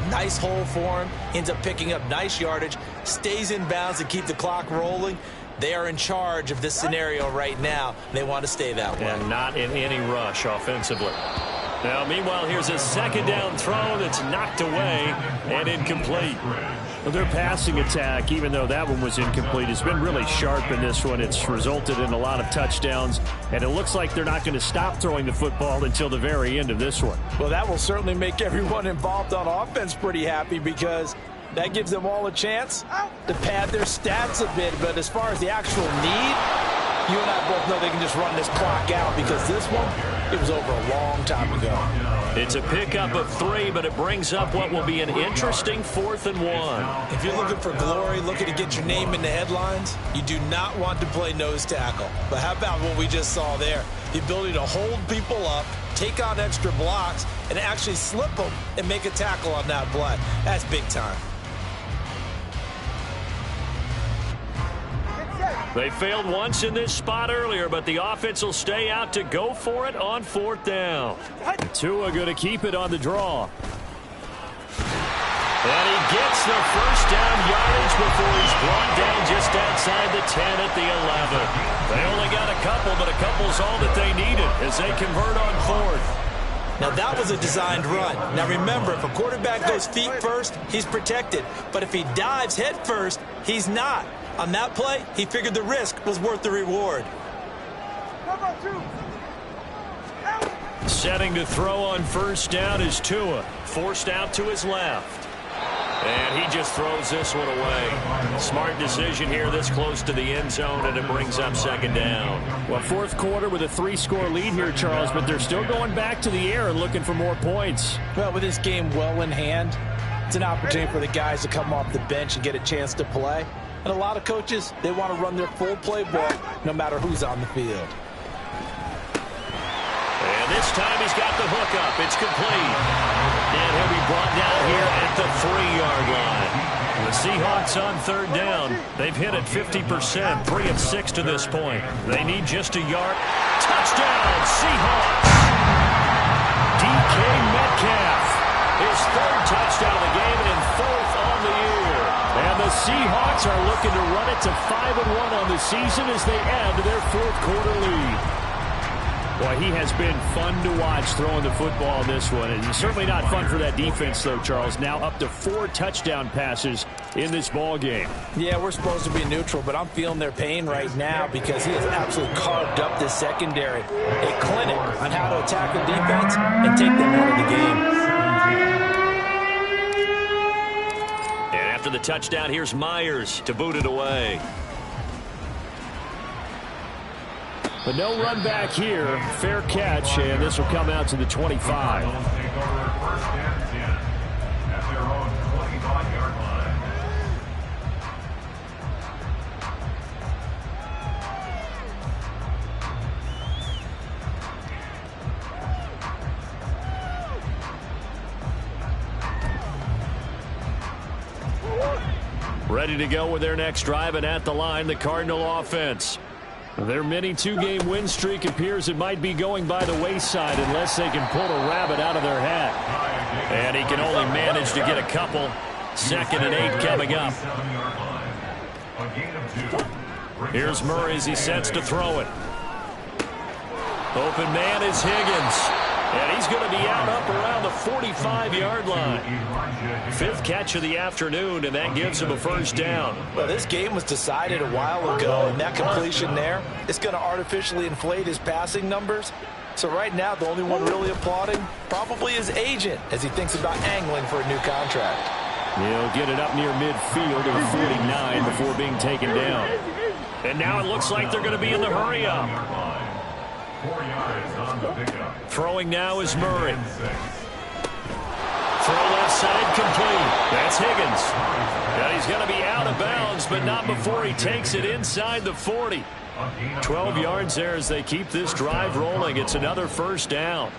nice hole for him, ends up picking up nice yardage, stays in bounds to keep the clock rolling. They are in charge of this scenario right now. They want to stay that way. And not in any rush offensively. Now, meanwhile, here's a 2nd down throw that's knocked away and incomplete. Well, their passing attack, even though that one was incomplete, has been really sharp in this one. It's resulted in a lot of touchdowns, and it looks like they're not going to stop throwing the football until the very end of this one. Well, that will certainly make everyone involved on offense pretty happy, because that gives them all a chance to pad their stats a bit. But as far as the actual need, you and I both know they can just run this clock out, because this one, it was over a long time ago. It's a pickup of 3, but it brings up what will be an interesting 4th and 1. If you're looking for glory, looking to get your name in the headlines, you do not want to play nose tackle. But how about what we just saw there? The ability to hold people up, take on extra blocks, and actually slip them and make a tackle on that play. That's big time. They failed once in this spot earlier, but the offense will stay out to go for it on 4th down. Tua going to keep it on the draw. And he gets the 1st down yardage before he's brought down just outside the 10 at the 11. They only got a couple, but a couple's all that they needed as they convert on 4th. Now, that was a designed run. Now, remember, if a quarterback goes feet first, he's protected. But if he dives head first, he's not. On that play, he figured the risk was worth the reward. Setting to throw on 1st down is Tua. Forced out to his left. And he just throws this one away. Smart decision here this close to the end zone, and it brings up 2nd down. Well, 4th quarter with a 3-score lead here, Charles, but they're still going back to the air and looking for more points. Well, with this game well in hand, it's an opportunity for the guys to come off the bench and get a chance to play. And a lot of coaches, they want to run their full playbook no matter who's on the field. And this time he's got the hook up. It's complete. And he'll be brought down here at the 3-yard line. The Seahawks on 3rd down. They've hit it 50%, 3 of 6 to this point. They need just a yard. Touchdown, Seahawks! DK Metcalf. His 3rd touchdown of the game and 4th on the year. And the Seahawks are looking to run it to 5-1 on the season as they add to their 4th quarter lead. Boy, he has been fun to watch throwing the football in this one. It's certainly not fun for that defense, though, Charles. Now up to 4 touchdown passes in this ball game. Yeah, we're supposed to be neutral, but I'm feeling their pain right now because he has absolutely carved up this secondary. A clinic on how to attack a defense and take them out of the game. And after the touchdown, here's Myers to boot it away. But no run back here. Fair catch, and this will come out to the 25. Take over 1st and 10 at their own 25-yard line. Ready to go with their next drive, and at the line, the Cardinal offense. Their mini two-game win streak appears it might be going by the wayside unless they can pull a rabbit out of their hat. And he can only manage to get a couple. 2nd and 8 coming up. Here's Murray as he sets to throw it. Open man is Higgins. And he's going to be out up around the 45-yard line. 5th catch of the afternoon, and that gives him a first down. Well, this game was decided a while ago, and that completion there is going to artificially inflate his passing numbers. So right now, the only one really applauding probably his agent as he thinks about angling for a new contract. He'll get it up near midfield to the 49 before being taken down. And now it looks like they're going to be in the hurry-up. 4 yards on the pickup. Throwing now is Murray. Throw left side complete. That's Higgins. And he's going to be out of bounds, but not before he takes it inside the 40. 12 yards there as they keep this drive rolling. It's another first down.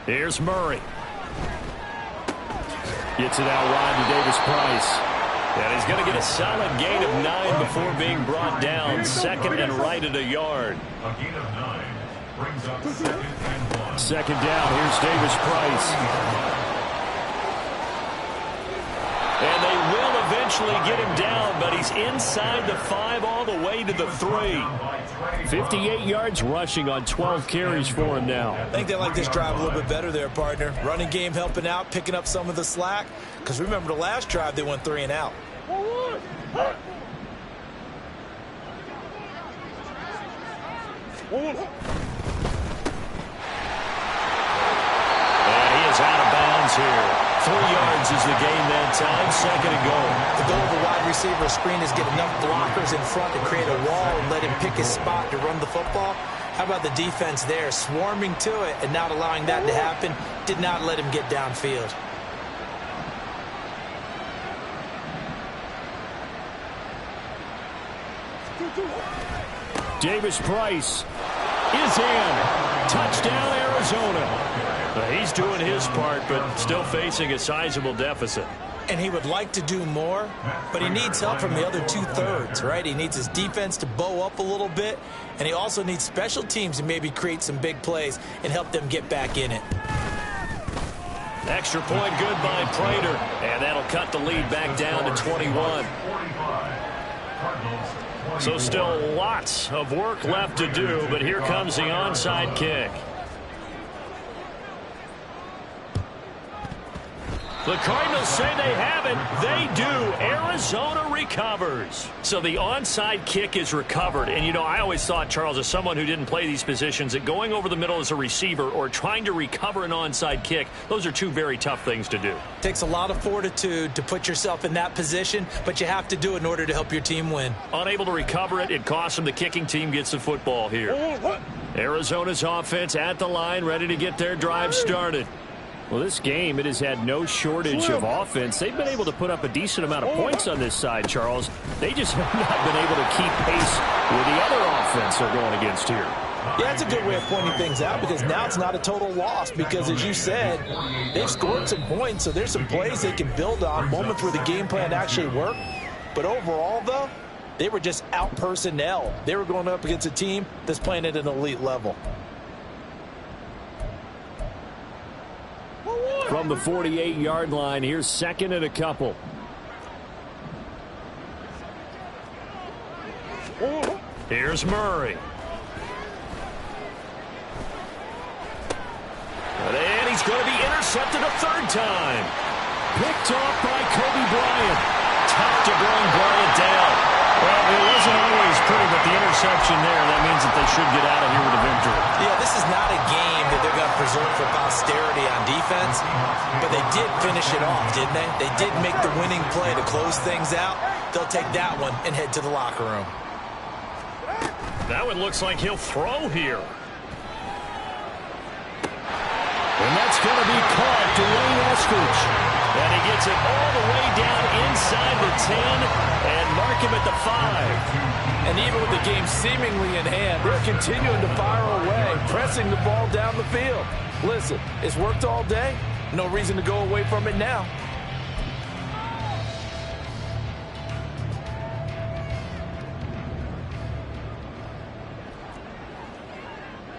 Here's Murray. Gets it out wide to Davis Price. And he's going to get a solid gain of 9 before being brought down. 2nd and right at a yard. A gain of 9 brings up 2nd and 1. 2nd down. Here's Davis Price. And they will eventually get him down, but he's inside the 5 all the way to the 3. 58 yards rushing on 12 carries for him now. I think they like this drive a little bit better there, partner. Running game helping out, picking up some of the slack. Because remember the last drive, they went 3 and out. And he is out of bounds here. 3 yards is the gain that time. 2nd and goal. The goal of a wide receiver screen is get enough blockers in front to create a wall and let him pick his spot to run the football. How about the defense there, swarming to it and not allowing that to happen? Did not let him get downfield. Davis Price is in. Touchdown, Arizona. He's doing his part, but still facing a sizable deficit. And he would like to do more, but he needs help from the other 2/3, right? He needs his defense to bow up a little bit, and he also needs special teams to maybe create some big plays and help them get back in it. Extra point good by Prater, and that'll cut the lead back down to 21. So still lots of work left to do, but here comes the onside kick. The Cardinals say they have it. They do. Arizona recovers. So the onside kick is recovered. And, you know, I always thought, Charles, as someone who didn't play these positions, that going over the middle as a receiver or trying to recover an onside kick, those are two very tough things to do. Takes a lot of fortitude to put yourself in that position, but you have to do it in order to help your team win. Unable to recover it, it costs them. The kicking team gets the football here. Arizona's offense at the line, ready to get their drive started. Well, this game, it has had no shortage of offense. They've been able to put up a decent amount of points on this side, Charles. They just have not been able to keep pace with the other offense they're going against here. Yeah, it's a good way of pointing things out because now it's not a total loss because, as you said, they've scored some points, so there's some plays they can build on, moments where the game plan actually worked. But overall, though, they were just out-personnel. They were going up against a team that's playing at an elite level. From the 48-yard line, here's 2nd and a couple. Here's Murray. And he's going to be intercepted a 3rd time. Picked off by Kobe Bryant. Tough to bring Bryant down. Well, it wasn't always pretty, but the interception there, that means that they should get out of here with a victory. Yeah, this is not a game that they're going to preserve for posterity on defense, but they did finish it off, didn't they? They did make the winning play to close things out. They'll take that one and head to the locker room. That one looks like he'll throw here. And that's going to be caught. Dwayne Eskridge. And he gets it all the way down inside the 10 and mark him at the 5. And even with the game seemingly in hand, they're continuing to fire away, pressing the ball down the field. Listen, it's worked all day. No reason to go away from it now.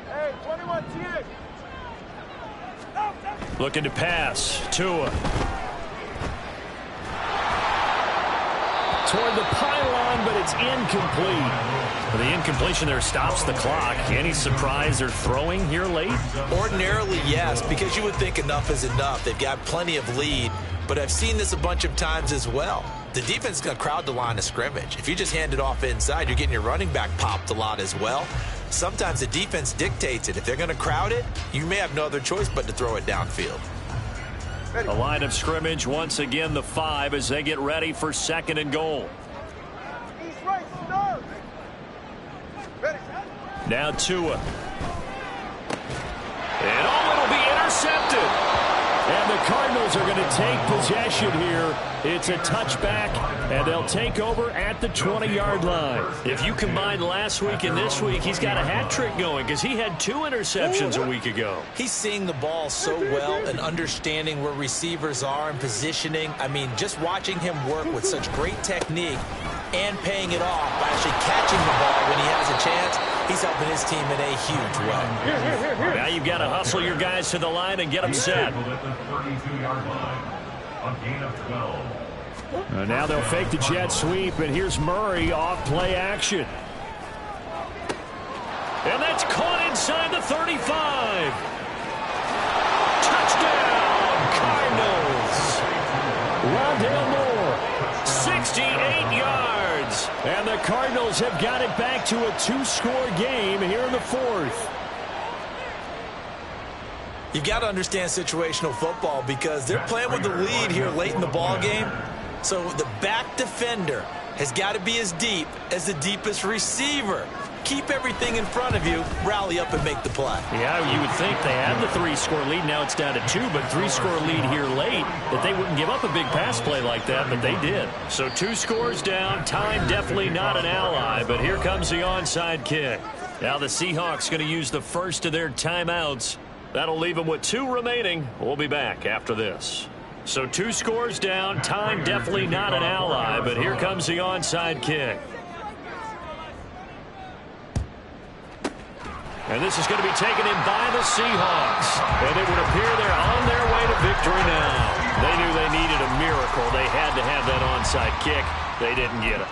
Hey, 21 G. Looking to pass. Tua. Toward the pylon, but it's incomplete. The incompletion there stops the clock. Any surprise they're throwing here late? Ordinarily, yes, because you would think enough is enough. They've got plenty of lead, but I've seen this a bunch of times as well. The defense is going to crowd the line of scrimmage. If you just hand it off inside, you're getting your running back popped a lot as well. Sometimes the defense dictates it. If they're going to crowd it, you may have no other choice but to throw it downfield. A line of scrimmage, once again the 5 as they get ready for 2nd and goal. East right, start. Ready. Now Tua. And it'll be intercepted. And the Cardinals are going to take possession here. It's a touchback, and they'll take over at the 20-yard line. If you combine last week and this week, he's got a hat trick going because he had 2 interceptions a week ago. He's seeing the ball so well and understanding where receivers are and positioning. I mean, just watching him work with such great technique and paying it off by actually catching the ball when he has a chance, he's helping his team in a huge way. Now you've got to hustle your guys to the line and get them set. Now they'll fake the jet sweep, and here's Murray off play action. And that's caught inside the 35. Touchdown, Cardinals. Rondale Moore, 68 yards. And the Cardinals have got it back to a 2-score game here in the 4th. You've got to understand situational football because they're playing with the lead here late in the ball game. So the back defender has got to be as deep as the deepest receiver. Keep everything in front of you, rally up and make the play. Yeah, you would think they had the 3-score lead. Now it's down to 2, but 3-score lead here late, that they wouldn't give up a big pass play like that, but they did. So 2 scores down. Time definitely not an ally, but here comes the onside kick. Now the Seahawks going to use the first of their timeouts. That'll leave them with 2 remaining. We'll be back after this. So 2 scores down. Time definitely not an ally, but here comes the onside kick. And this is going to be taken in by the Seahawks. And it would appear they're on their way to victory now. They knew they needed a miracle. They had to have that onside kick. They didn't get it.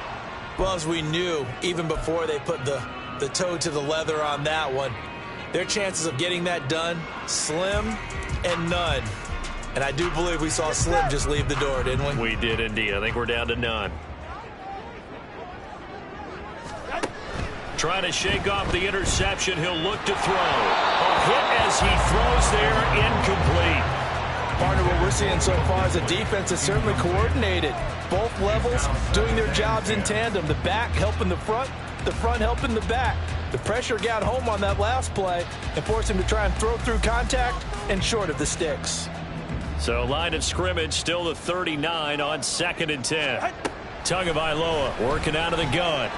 Well, as we knew, even before they put the toe to the leather on that one, their chances of getting that done, slim and none. And I do believe we saw Slim just leave the door, didn't we? We did indeed. I think we're down to none. Trying to shake off the interception. He'll look to throw. A hit as he throws there, incomplete. Partner, what we're seeing so far is a defense that's certainly coordinated. Both levels doing their jobs in tandem. The back helping the front helping the back. The pressure got home on that last play and forced him to try and throw through contact and short of the sticks. So line of scrimmage still the 39 on 2nd and 10. Tagovailoa working out of the gun.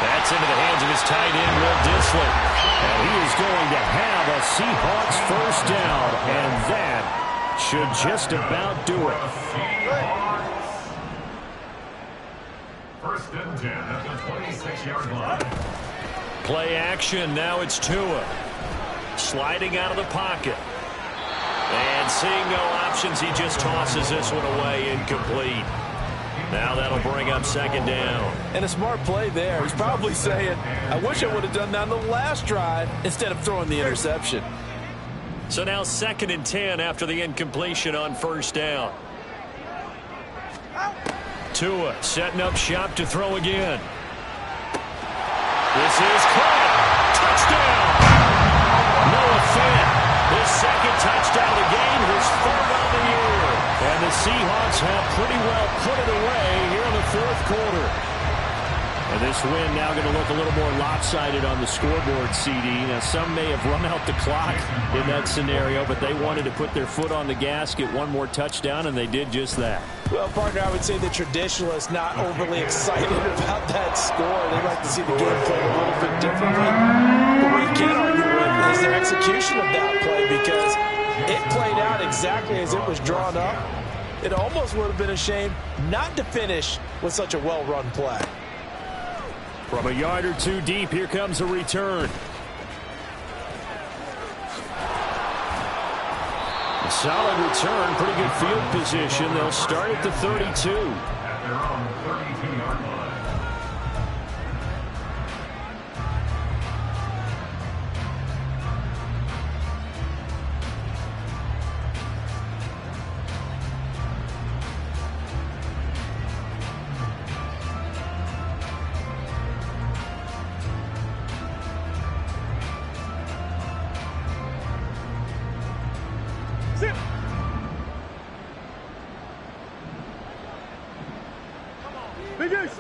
That's into the hands of his tight end, Will Dissly. And he is going to have a Seahawks first down, and that should just about do it. First and 10 at the 26-yard line. Play action. Now it's Tua. Sliding out of the pocket. And seeing no options, he just tosses this one away, incomplete. Now that'll bring up 2nd down. And a smart play there. He's probably saying, I wish I would have done that on the last drive instead of throwing the interception. So now 2nd and 10 after the incompletion on 1st down. Tua setting up shop to throw again. This is caught. Touchdown. Noah Fant, his 2nd touchdown of the game, his 3rd on the year. And the Seahawks have pretty well put it away here in the 4th quarter. And this win now going to look a little more lopsided on the scoreboard, CD. Now, some may have run out the clock in that scenario, but they wanted to put their foot on the gas, get one more touchdown, and they did just that. Well, partner, I would say the traditionalists not overly excited about that score. They like to see the game played a little bit differently. But what you can't argue with is their execution of that play, because it played out exactly as it was drawn up. It almost would have been a shame not to finish with such a well-run play. From a yard or two deep, here comes a return. A solid return, pretty good field position. They'll start at the 32. At their own 32-yard line. Big East.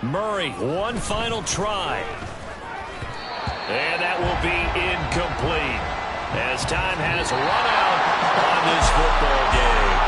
Murray, one final try. And that will be incomplete as time has run out on this football game.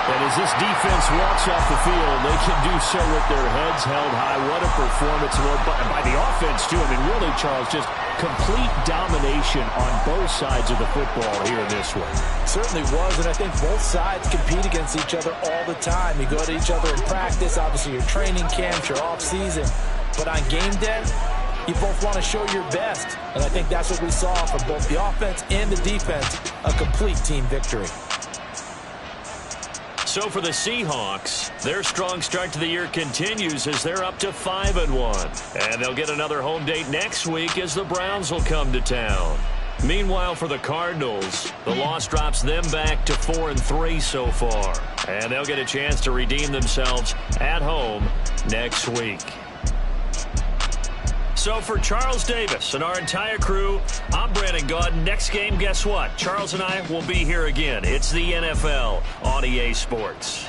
And as this defense walks off the field, they can do so with their heads held high. What a performance by the offense, too. I mean, really, Charles, just complete domination on both sides of the football here in this one. Certainly was, and I think both sides compete against each other all the time. You go to each other in practice, obviously your training camps, your off-season. But on game day, you both want to show your best. And I think that's what we saw from both the offense and the defense, a complete team victory. So for the Seahawks, their strong start to the year continues as they're up to 5-1. And they'll get another home date next week as the Browns will come to town. Meanwhile, for the Cardinals, the loss drops them back to 4-3 so far. And they'll get a chance to redeem themselves at home next week. So for Charles Davis and our entire crew, I'm Brandon Gaudin. Next game, guess what? Charles and I will be here again. It's the NFL on EA Sports.